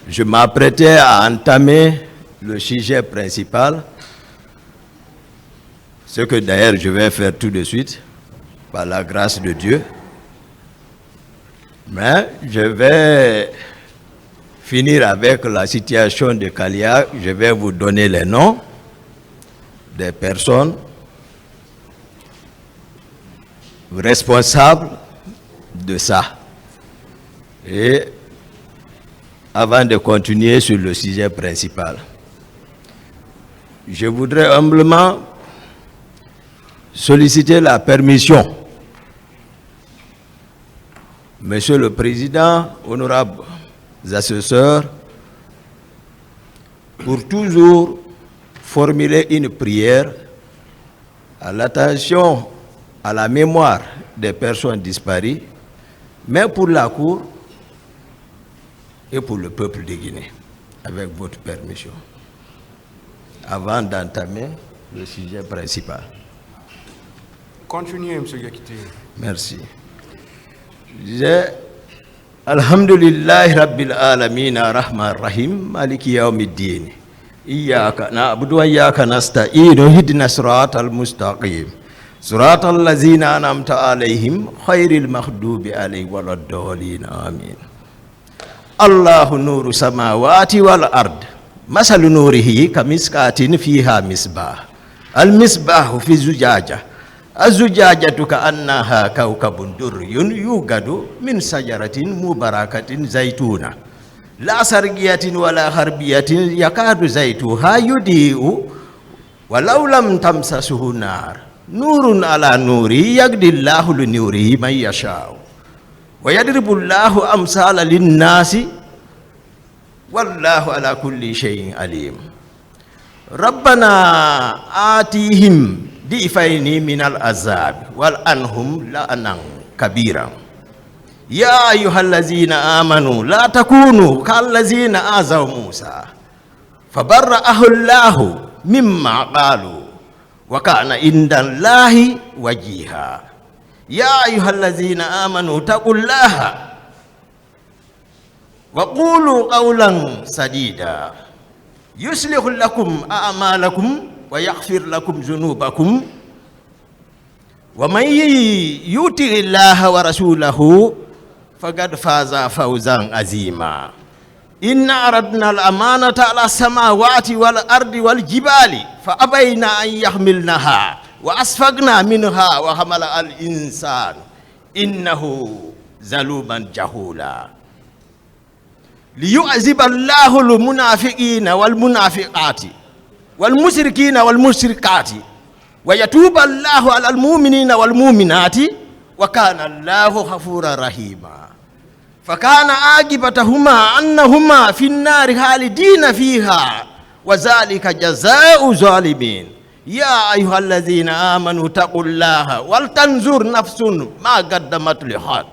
Je m'apprêtais à entamer le sujet principal, ce que d'ailleurs je vais faire tout de suite, par la grâce de Dieu. Mais je vais finir avec la situation de Kalia. Je vais vous donner les noms des personnes responsables de ça. Et avant de continuer sur le sujet principal, je voudrais humblement solliciter la permission, Monsieur le Président, honorables assesseurs, pour toujours formuler une prière à l'attention, à la mémoire des personnes disparues, mais pour la Cour et pour le peuple de Guinée, avec votre permission, avant d'entamer le sujet principal. Continuez, M. Yakité. Merci. Je disais, Alhamdulillahi Rabbil Alamin Ar-Rahman Rahim Maliki Yawmiddin Iyyaka na'budu wa iyyaka nasta'in ihdinas siratal mustaqim siratal ladzina an'amta 'alaihim khairil maghdubi 'alaihim waladdallin amin. Allahu nuru samawati wal ard masalu nurihi kamiskatin fiha misbah al misbahu fi zujajah azujajatu ka'annaha kawkabun durriyun yugadu min sajaratin mubarakatin zaituna la sargiyatin wala harbiyatin yakadu zaituha yudi'u walau lam tamsasuhu nar nurun ala nuri yagdillahu li nurihi man yasha'u wa yadribullahu amsala linnasi wallahu ala kulli shay'in alim. Rabbana atihim difaini minal azab wal anhum la'anan kabira. Ya ayyuhallazina amanu la takunu kallazina azaw Musa fabarra'ahu Allahu mimma qalu wa kana indallahi wajiha. Ya ayyuhallazina amanu taqullaha wa qulu qawlan sadida yuslihu lakum a'malakum wa yaghfir lakum dhunubakum wa man yuti Allaha wa rasulahu faqad faza fawzan azima. Inna aradna al-amanata ala samawati wal ardi wal jibali fa abayna an yahmilnaha wa asfaqna minha wa hamala al-insan innahu zaluman jahula. Liyu'ziba Allahu al-munafiqina wal munafiqati والمشركين والمشركات ويتوب الله على المؤمنين والمؤمنات وكان الله غفورا رحيما. فكان عاقبتهما أنهما في النار خالدين فيها وذلك جزاء الظالمين. يا أيها الذين آمنوا اتقوا الله ولتنظر نفس ما قدمت لغد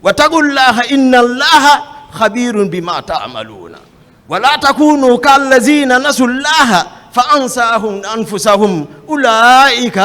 واتقوا الله إن الله خبير بما تعملون ولا تكونوا كالذين نسوا الله فأنساهم أنفسهم أولئك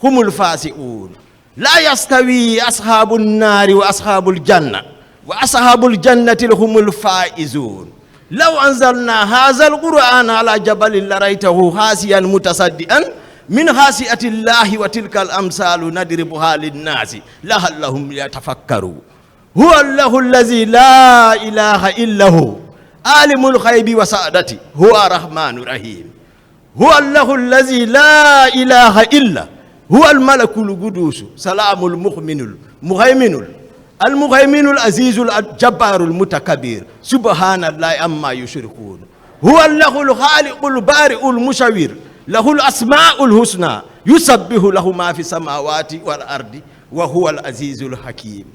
هم الفاسقون. لا يستوي أصحاب النار وأصحاب الجنة وأصحاب الجنة هم الفائزون. لو أنزلنا هذا القرآن على جبل لرأيته خاسئا متصدعا من خشية الله وتلك الأمثال نضربها للناس لعلهم يتفكرون. هو الله الذي لا إله إلا هو عالم الغيب والشهادة هو الرحمن الرحيم. هو الله الذي لا إله إلا هو الملك القدوس سلام المؤمن المهيمن العزيز الجبار المتكبر سبحان الله عما يشركون. هو الله الخالق البارئ المصور له الأسماء الحسنى يسبح له ما في السماوات والأرض وهو العزيز الحكيم.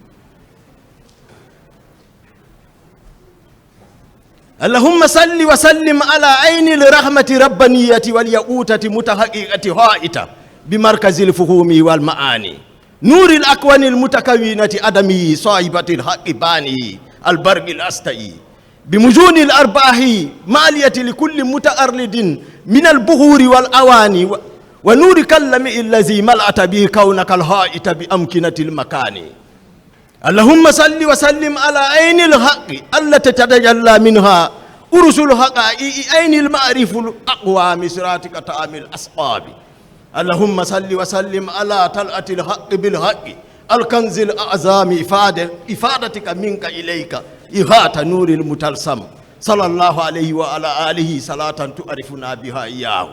اللهم صل وسلم على عين الرحمة ربانية والياقوتة متحققة هائتة بمركز الفهوم والمعاني نور الأكوان المتكونة أدمي صاحبة الحق باني البرق الأستئي بمجون الأرباح مالية لكل متأرد من البخور والأواني ونور كلم الذي ملأت به كونك الهائت بأمكنة المكان. اللهم صل وسلم على عين الحق التي تتجلى منها أرسل حقائق أين المعرف الأقوى مسراتك تعمل أصحاب اللهم صل وسلم على طلعة الحق بالحق الكنز الأعظم إفادتك منك إليك إغاثة نور المتلسم صلى الله عليه وعلى آله صلاة تعرفنا بها إياه.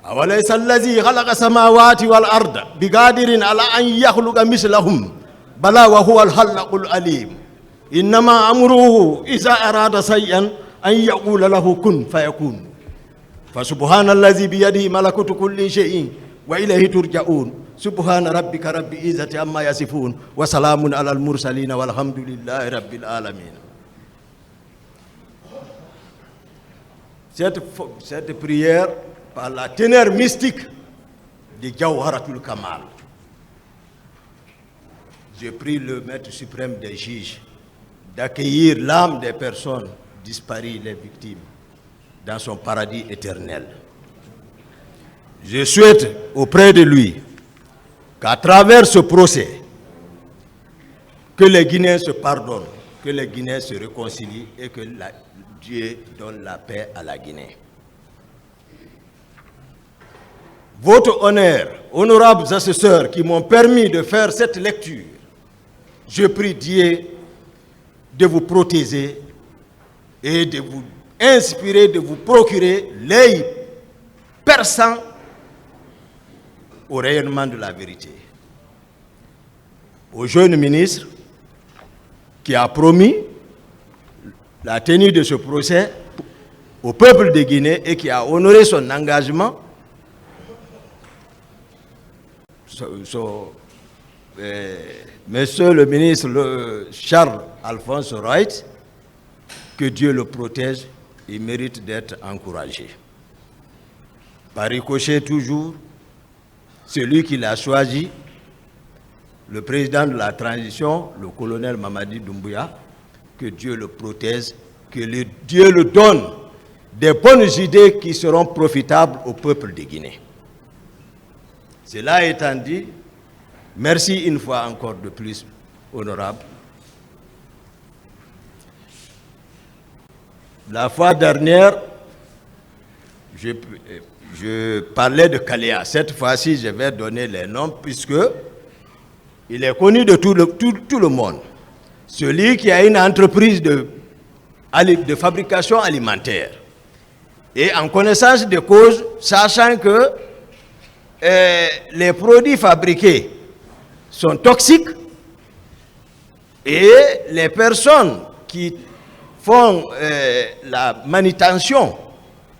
أوليس الذي خلق السماوات والأرض بقادر على أن يخلق مثلهم بلى وهو الخلاق العليم إنما أمره إذا أراد شيئا أن يقول له كن فيكون فسبحان الذي بيده ملكوت كل شيء وإليه ترجعون سبحان ربك رب العزة عما يصفون وسلام على المرسلين والحمد لله رب العالمين. Cette prière par la teneur mystique de Jawharatul Kamal. Je prie le Maître suprême des juges d'accueillir l'âme des personnes disparues, les victimes, dans son paradis éternel. Je souhaite auprès de lui qu'à travers ce procès, que les Guinéens se pardonnent, que les Guinéens se réconcilient et que Dieu donne la paix à la Guinée. Votre honneur, honorables assesseurs qui m'ont permis de faire cette lecture, je prie Dieu de vous protéger et de vous inspirer, de vous procurer l'œil perçant au rayonnement de la vérité. Au jeune ministre qui a promis la tenue de ce procès au peuple de Guinée et qui a honoré son engagement, Monsieur le ministre Charles-Alphonse Wright, que Dieu le protège, il mérite d'être encouragé. Par ricochet toujours, celui qui l'a choisi, le président de la transition, le colonel Mamadi Doumbouya, que Dieu le protège, que Dieu le donne des bonnes idées qui seront profitables au peuple de Guinée. Cela étant dit, merci une fois encore de plus, honorable. La fois dernière, je parlais de Kaléa. Cette fois-ci, je vais donner les noms puisque il est connu de tout le monde. Celui qui a une entreprise de fabrication alimentaire et en connaissance de cause, sachant que les produits fabriqués sont toxiques et les personnes qui font la manutention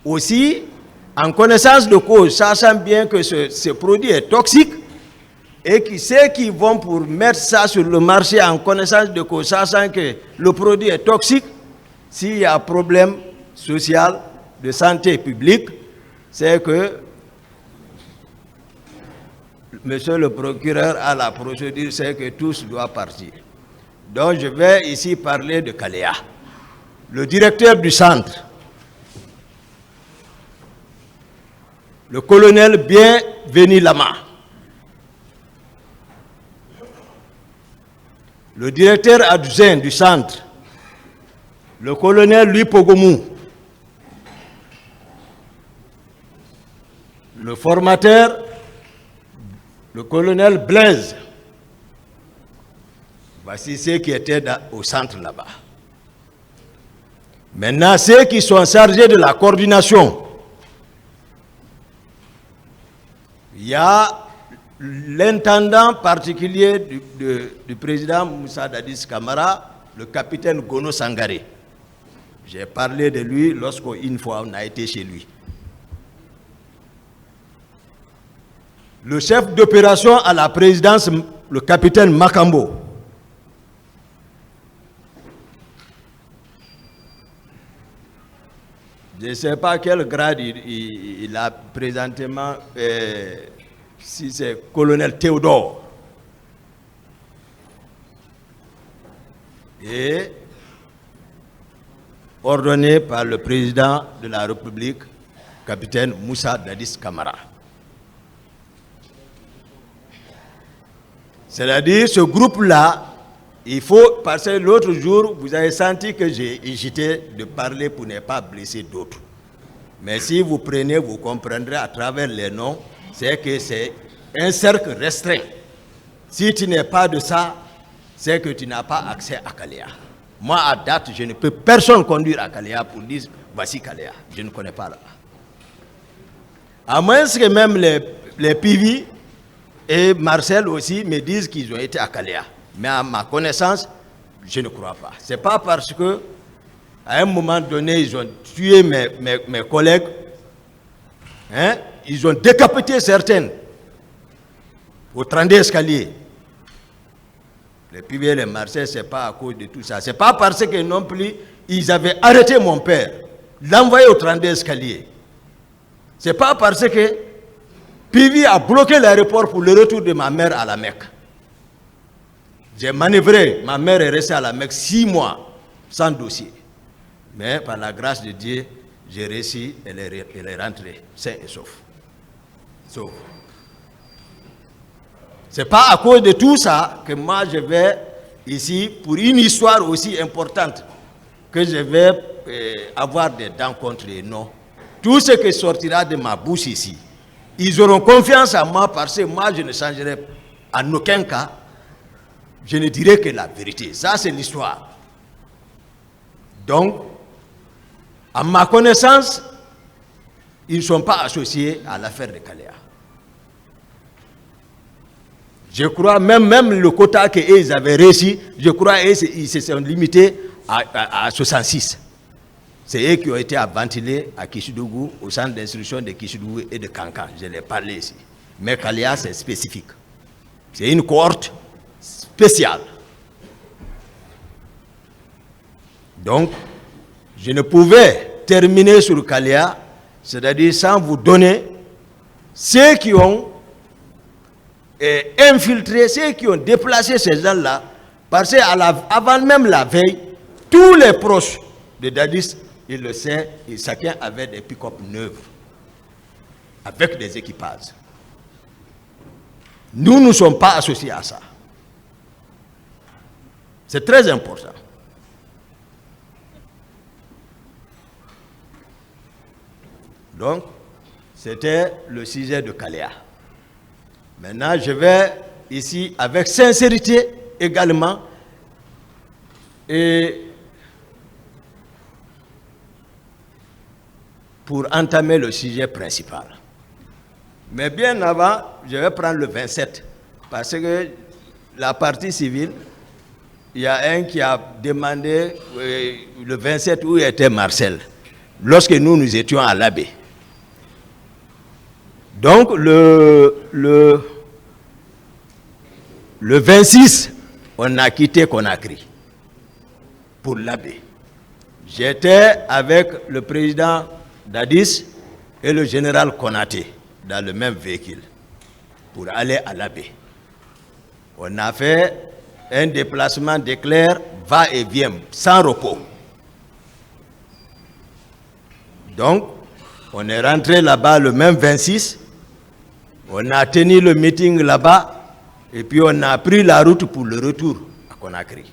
aussi, en connaissance de cause, sachant bien que ce produit est toxique, et qui ceux qui vont pour mettre ça sur le marché en connaissance de cause, sachant que le produit est toxique, s'il y a un problème social, de santé publique, c'est que monsieur le procureur a la procédure, c'est que tous doivent partir. Donc je vais ici parler de Kaléa. Le directeur du centre, le colonel Bienvenu Lama, le directeur adjoint du centre, le colonel Louis Pogomou, le formateur, le colonel Blaise. Voici ceux qui étaient au centre là-bas. Maintenant, ceux qui sont chargés de la coordination, il y a l'intendant particulier du président Moussa Dadis Camara, le capitaine Gono Sangaré. J'ai parlé de lui lorsqu'une fois on a été chez lui. Le chef d'opération à la présidence, le capitaine Makambo. Je ne sais pas quel grade il a présentement, si c'est colonel Théodore. Et ordonné par le président de la République, capitaine Moussa Dadis Camara. C'est-à-dire ce groupe-là Il faut, parce que l'autre jour, vous avez senti que j'ai hésité de parler pour ne pas blesser d'autres. Mais si vous prenez, vous comprendrez à travers les noms, c'est que c'est un cercle restreint. Si tu n'es pas de ça, c'est que tu n'as pas accès à Kaléa. Moi, à date, je ne peux personne conduire à Kaléa pour dire, voici Kaléa. Je ne connais pas là-bas. À moins que même les PV et Marcel aussi me disent qu'ils ont été à Kaléa. Mais à ma connaissance, je ne crois pas. Ce n'est pas parce que à un moment donné, ils ont tué mes collègues, hein? Ils ont décapité certaines au 32 escaliers. Les PV et les Marseillais, ce n'est pas à cause de tout ça. Ce n'est pas parce que non plus, ils avaient arrêté mon père, l'envoyé au 32 escaliers. Ce n'est pas parce que PV a bloqué l'aéroport pour le retour de ma mère à la Mecque. J'ai manœuvré, ma mère est restée à la Mecque 6 mois sans dossier. Mais par la grâce de Dieu, j'ai réussi, elle est rentrée, sain et sauf. Ce n'est pas à cause de tout ça que moi je vais ici, pour une histoire aussi importante, que je vais avoir des dents contre les noms. Tout ce qui sortira de ma bouche ici, ils auront confiance en moi parce que moi je ne changerai en aucun cas, je ne dirai que la vérité. Ça c'est l'histoire. Donc, à ma connaissance, ils ne sont pas associés à l'affaire de Kaléa. Je crois même le quota qu'ils avaient réussi, je crois qu'ils se sont limités à 66. C'est eux qui ont été à ventiler à Kishidougou, au centre d'instruction de Kishidougou et de Kankan. Je l'ai parlé ici. Mais Kaléa, c'est spécifique. C'est une cohorte spéciale. Donc, je ne pouvais terminer sur Kaléa, c'est-à-dire sans vous donner ceux qui ont infiltré, ceux qui ont déplacé ces gens-là, parce qu'avant même la veille, tous les proches de Dadis, ils le savent, et chacun avait des pick-up neuves, avec des équipages. Nous ne sommes pas associés à ça. C'est très important. Donc, c'était le sujet de Kaléa. Maintenant, je vais ici, avec sincérité également, et pour entamer le sujet principal. Mais bien avant, je vais prendre le 27, parce que la partie civile, il y a un qui a demandé le 27 où était Marcel, lorsque nous étions à l'abbé. Donc, le 26, on a quitté Conakry pour l'abbé. J'étais avec le président Dadis et le général Konaté dans le même véhicule pour aller à l'abbé. On a fait un déplacement d'éclair va-et-vient, sans repos. Donc, on est rentré là-bas le même 26. On a tenu le meeting là-bas et puis on a pris la route pour le retour à Conakry.